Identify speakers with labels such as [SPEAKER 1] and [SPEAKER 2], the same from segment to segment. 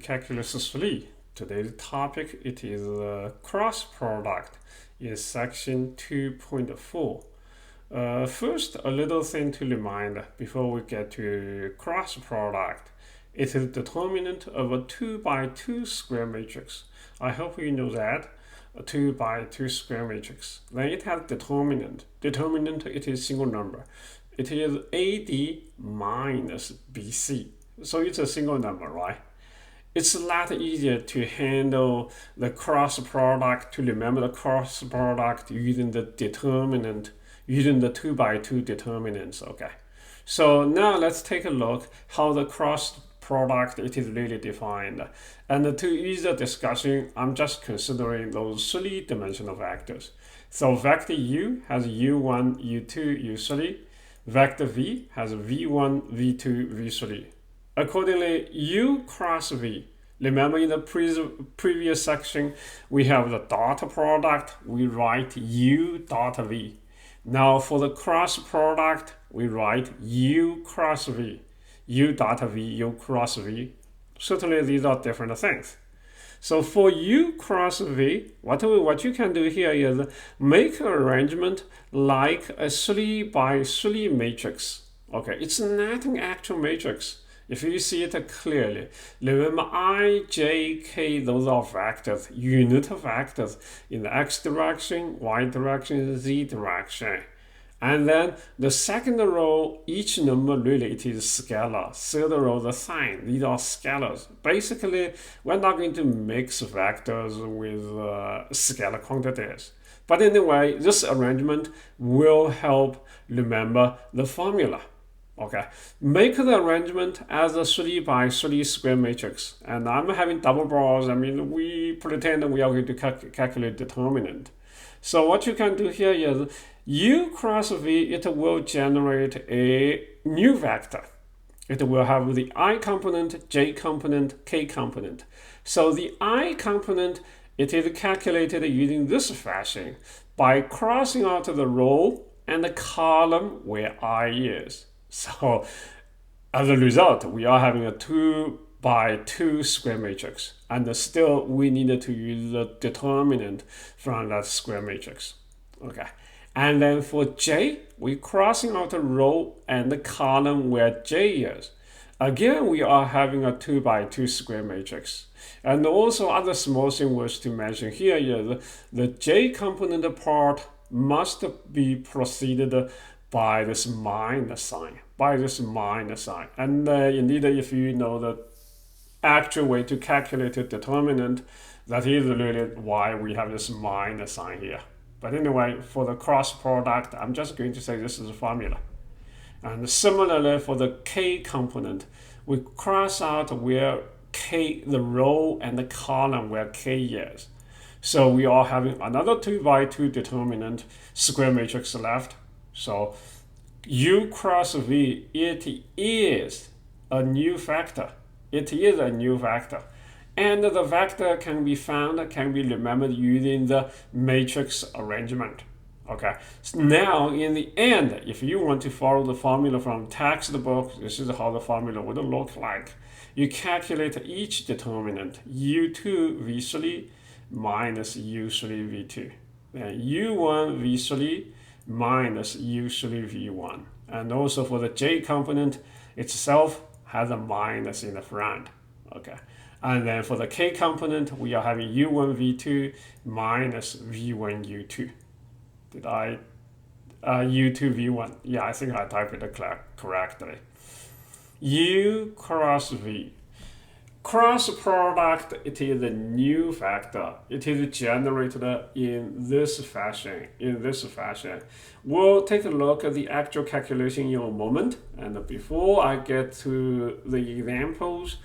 [SPEAKER 1] Calculus 3. Today's topic it is cross product in section 2.4. First, a little thing to remind before we get to cross product. It is determinant of a 2 by 2 square matrix. I hope you know that. A 2 by 2 square matrix. Then it has determinant. Determinant, it is single number. It is AD minus BC. So it's a single number, right? It's a lot easier to handle the cross product, to remember the cross product using the determinant, using the 2 by 2 determinants, okay? So now let's take a look how the cross product it is really defined. And to ease the discussion, I'm just considering those three-dimensional vectors. So vector U has U1, U2, U3. Vector V has V1, V2, V3. Accordingly, U cross V. Remember in the previous section, we have the dot product. We write U dot V. Now for the cross product, we write U cross V. U dot V, U cross V. Certainly these are different things. So for U cross V, what you can do here is make an arrangement like a 3 by 3 matrix. Okay, it's not an actual matrix. If you see it clearly, remember I, J, K, those are vectors, unit vectors in the x direction, y direction, z direction. And then the second row, each number really it is scalar. Third row, the sign, these are scalars. Basically, we're not going to mix vectors with scalar quantities. But anyway, this arrangement will help remember the formula. Okay, make the arrangement as a 3 by 3 square matrix. And I'm having double bars. I mean, we pretend we are going to calculate determinant. So what you can do here is U cross V, it will generate a new vector. It will have the I component, J component, K component. So the I component, it is calculated using this fashion by crossing out the row and the column where I is. So as a result, we are having a 2 by 2 square matrix. And still, we needed to use the determinant from that square matrix. Okay. And then for J, we're crossing out the row and the column where J is. Again, we are having a 2 by 2 square matrix. And also other small thing was to mention here is the J component part must be preceded by this minus sign, And indeed, if you know the actual way to calculate the determinant, that is really why we have this minus sign here. But anyway, for the cross product, I'm just going to say this is a formula. And similarly for the K component, we cross out where K, the row and the column where K is. So we are having another 2 by 2 determinant square matrix left. So U cross V, it is a new vector. It is a new vector. And the vector can be found, can be remembered using the matrix arrangement. Okay. So now in the end, if you want to follow the formula from textbook, this is how the formula would look like. You calculate each determinant, U2 V3 minus U3 V2. Then U1 V3 minus U3 V1. And also for the J component itself has a minus in the front. Okay. And then for the K component, we are having U1 V2 minus V1 U2. Did I? U2 V1. Yeah, I think I typed it correctly. U cross V. Cross product, it is a new vector. It is generated in this fashion. We'll take a look at the actual calculation in a moment. And before I get to the examples,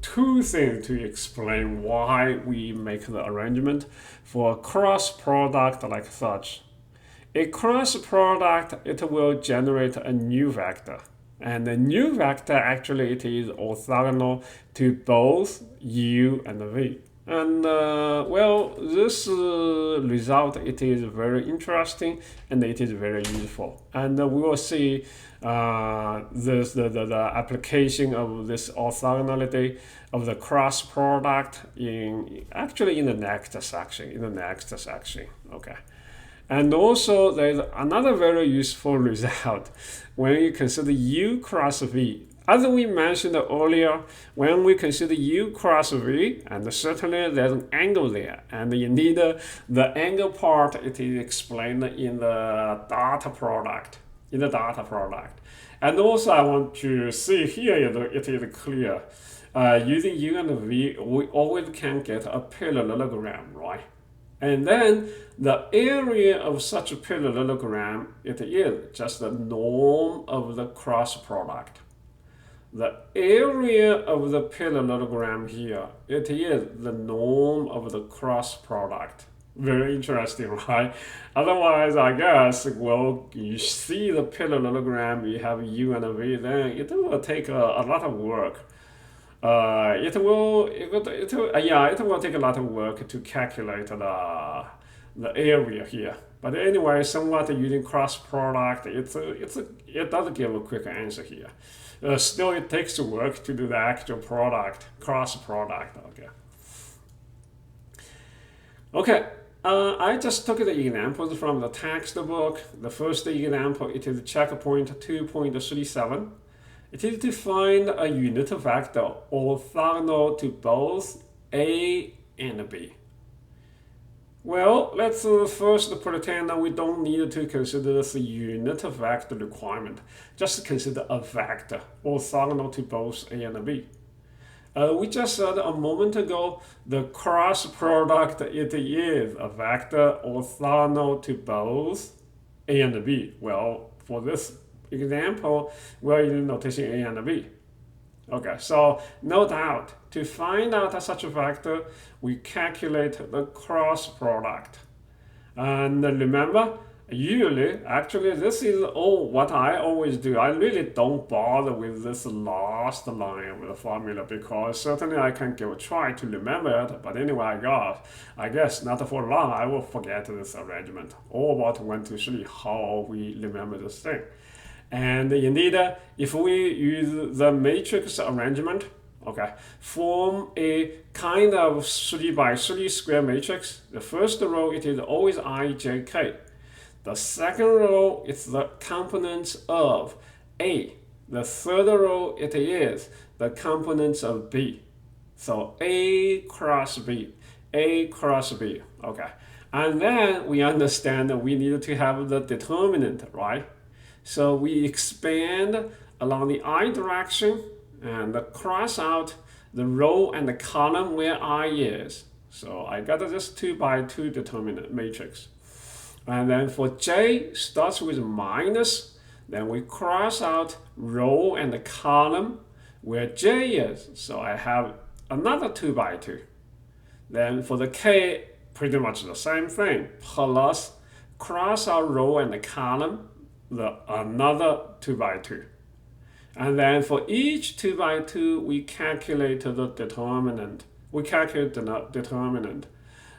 [SPEAKER 1] two things to explain why we make the arrangement for a cross product like such. A cross product, it will generate a new vector. And the new vector, actually, it is orthogonal to both U and V. And well, this result, it is very interesting and it is very useful. And we will see the application of this orthogonality of the cross product in actually in the next section. Okay. And also, there's another very useful result when you consider U cross V. As we mentioned earlier, when we consider U cross V, and certainly there's an angle there, and you need the angle part, it is explained in the data product. And also, I want to see here, it is clear. Using U and V, we always can get a parallelogram, right? And then the area of such a parallelogram, it is just the norm of the cross product. The area of the parallelogram here, it is the norm of the cross product. Very interesting, right? Otherwise, I guess, well, you see the parallelogram, you have U and V, then it will take a lot of work. It will take a lot of work to calculate the area here. But anyway, somewhat using cross product, it does give a quick answer here. Still, it takes work to do the actual product, cross product. Okay. I just took the examples from the textbook. The first example, it is checkpoint 2.37. It is to find a unit vector orthogonal to both A and B. Well, let's first pretend that we don't need to consider this unit vector requirement. Just consider a vector orthogonal to both A and B. We just said a moment ago, the cross product, it is a vector orthogonal to both A and B. Well, for this example, we're using notation A and B. Okay, so no doubt, to find out such a vector, we calculate the cross product. And remember, usually, actually, this is all what I always do. I really don't bother with this last line of the formula because certainly I can give a try to remember it. But anyway, I guess not for long, I will forget this arrangement. All about 1, 2, 3, how we remember this thing. And indeed, if we use the matrix arrangement, okay, form a kind of 3 by 3 square matrix. The first row, it is always I, J, K. The second row is the components of A. The third row, it is the components of B. So A cross B, A cross B, okay. And then we understand that we need to have the determinant, right? So we expand along the I direction and cross out the row and the column where I is. So I got this 2 by 2 determinant matrix. And then for J starts with minus, then we cross out row and the column where J is. So I have another 2 by 2. Then for the K, pretty much the same thing, plus cross out row and the column, another 2 by 2. And then for each 2 by 2, we calculate the determinant. We calculate the determinant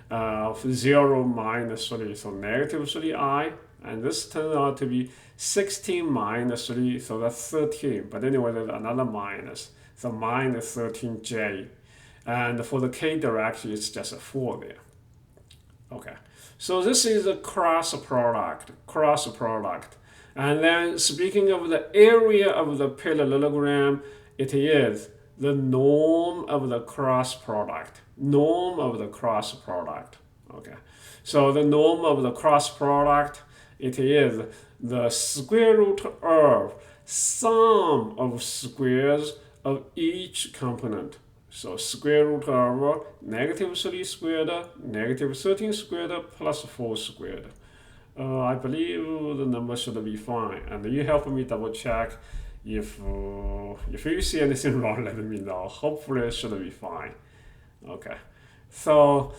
[SPEAKER 1] of 0 minus 3, so negative 3i. And this turns out to be 16 minus 3, so that's 13. But anyway, there's another minus, so minus 13j. And for the k direction, it's just a 4 there. Okay, so this is a cross product. And then speaking of the area of the parallelogram, it is the norm of the cross product. Okay, so the norm of the cross product, it is the square root of sum of squares of each component. So square root of negative 3 squared, negative 13 squared, plus 4 squared. I believe the number should be fine. And you help me double check. If you see anything wrong, let me know. Hopefully it should be fine. Okay. So,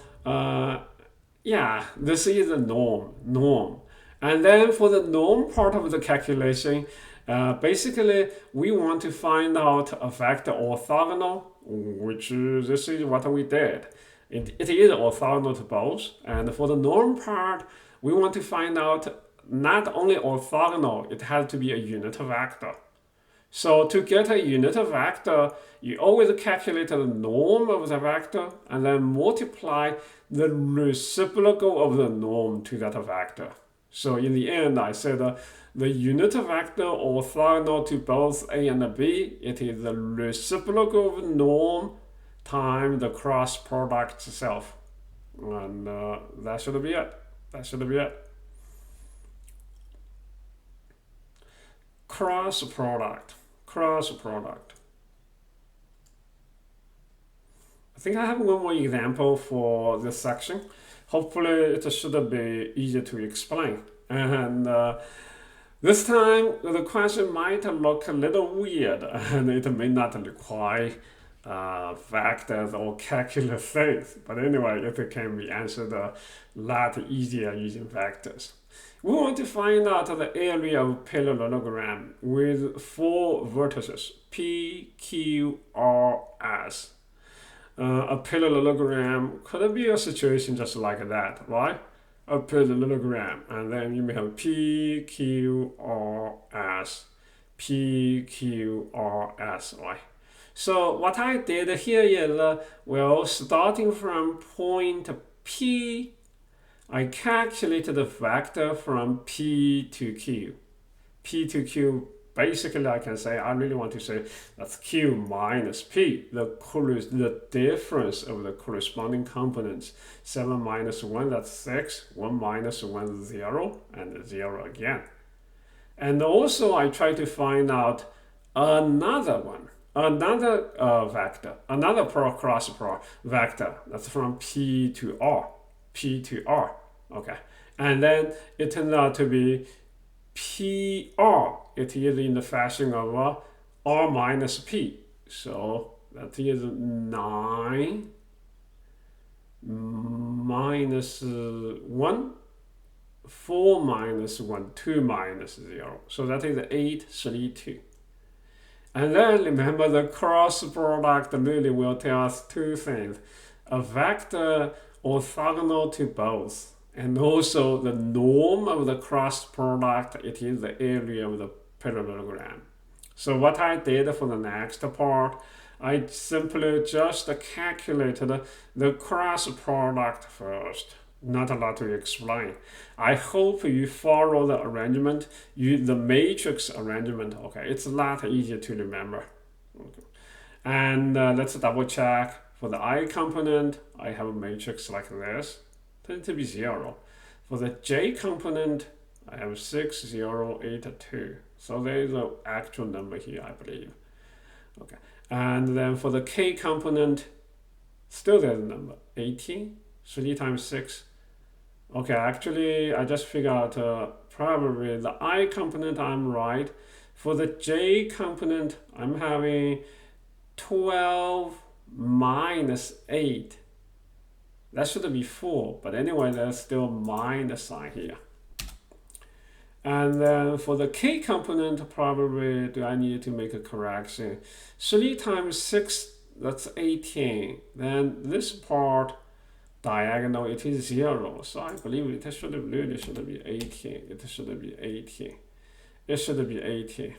[SPEAKER 1] yeah, this is the norm. And then for the norm part of the calculation, basically we want to find out a vector orthogonal, which this is what we did. It is orthogonal to both. And for the norm part, we want to find out not only orthogonal, it has to be a unit vector. So to get a unit vector, you always calculate the norm of the vector and then multiply the reciprocal of the norm to that vector. So in the end, I said the unit vector orthogonal to both A and B, it is the reciprocal of norm times the cross product itself. And that should be it. That should be it. Cross product. Cross product. I think I have one more example for this section. Hopefully it should be easier to explain. And this time the question might look a little weird and it may not require vectors or calculus things. But anyway, it can be answered a lot easier using vectors. We want to find out the area of parallelogram with 4 vertices, P, Q, R, S. A parallelogram could be a situation just like that, right? A parallelogram, and then you may have P, Q, R, S, P, Q, R, S, right? So what I did here is, well, starting from point P, I calculated the vector from P to Q. P to Q, basically I can say, I really want to say that's Q minus P, the difference of the corresponding components. 7 minus 1, that's 6. 1 minus 1, 0, and 0 again. And also I try to find out another one. Another vector, another cross vector, that's from P to R. P to R, okay. And then it turns out to be PR. It is in the fashion of R minus P. So that is 9 minus 1, 4 minus 1, 2 minus 0. So that is 8, 3, 2. And then remember the cross product really will tell us two things. A vector orthogonal to both, and also the norm of the cross product, it is the area of the parallelogram. So what I did for the next part, I simply just calculated the cross product first. Not a lot to explain. I hope you follow the arrangement, the matrix arrangement. Okay, it's a lot easier to remember. Okay. And let's double check. For the I component, I have a matrix like this, tends to be 0. For the J component, I have 6, 0, 8, 2. So there is an actual number here, I believe. Okay, and then for the K component, still there's a number, 18, 3 times 6. Okay, actually, I just figured out probably the I component, I'm right. For the J component, I'm having 12 minus 8. That should be 4, but anyway, there's still minus sign here. And then for the K component, probably do I need to make a correction? 3 times 6, that's 18. Then this part, diagonal, it is 0. So I believe it should be 18. It should be 18. It should be 18.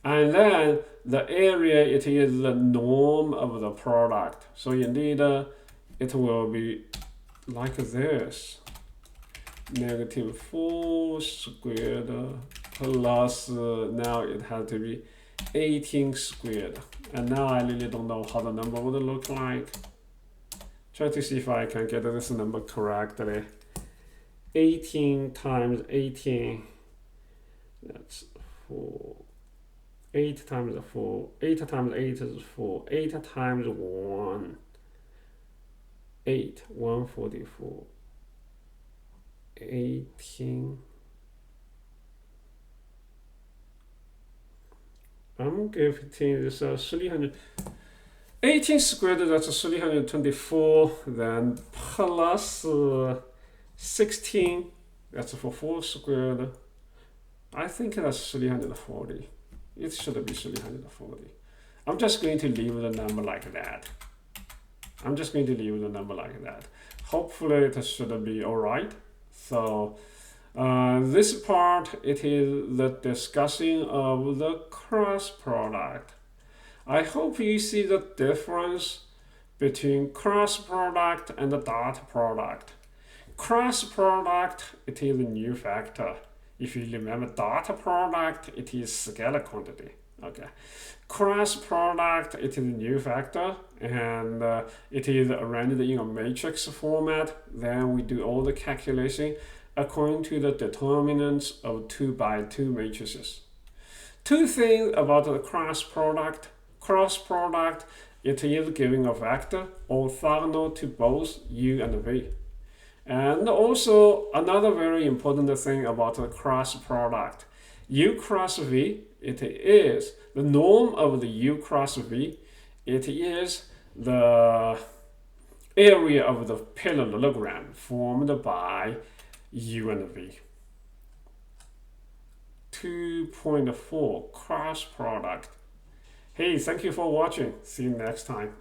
[SPEAKER 1] And then the area, it is the norm of the product. So indeed, it will be like this. Negative 4 squared plus, now it has to be 18 squared. And now I really don't know how the number would look like. Try to see if I can get this number correctly. 18 times 18, that's 4. 8 times 4, 8 times 8 is 4, 8 times 1, 8, 144, 18. I'm giving this 300. 18 squared, that's 324, then plus 16, that's for 4 squared. I think that's 340. It should be 340. I'm just going to leave the number like that. I'm just going to leave the number like that. Hopefully it should be all right. So this part, it is the discussion of the cross product. I hope you see the difference between cross product and the dot product. Cross product, it is a new factor. If you remember dot product, it is scalar quantity. Okay. Cross product, it is a new factor, and it is arranged in a matrix format. Then we do all the calculation according to the determinants of 2 by 2 matrices. Two things about the cross product. Cross product, it is giving a vector orthogonal to both u and v. And also another very important thing about the cross product. U cross v, it is the norm of the u cross v. It is the area of the parallelogram formed by u and v. 2.4 cross product. Hey, thank you for watching. See you next time.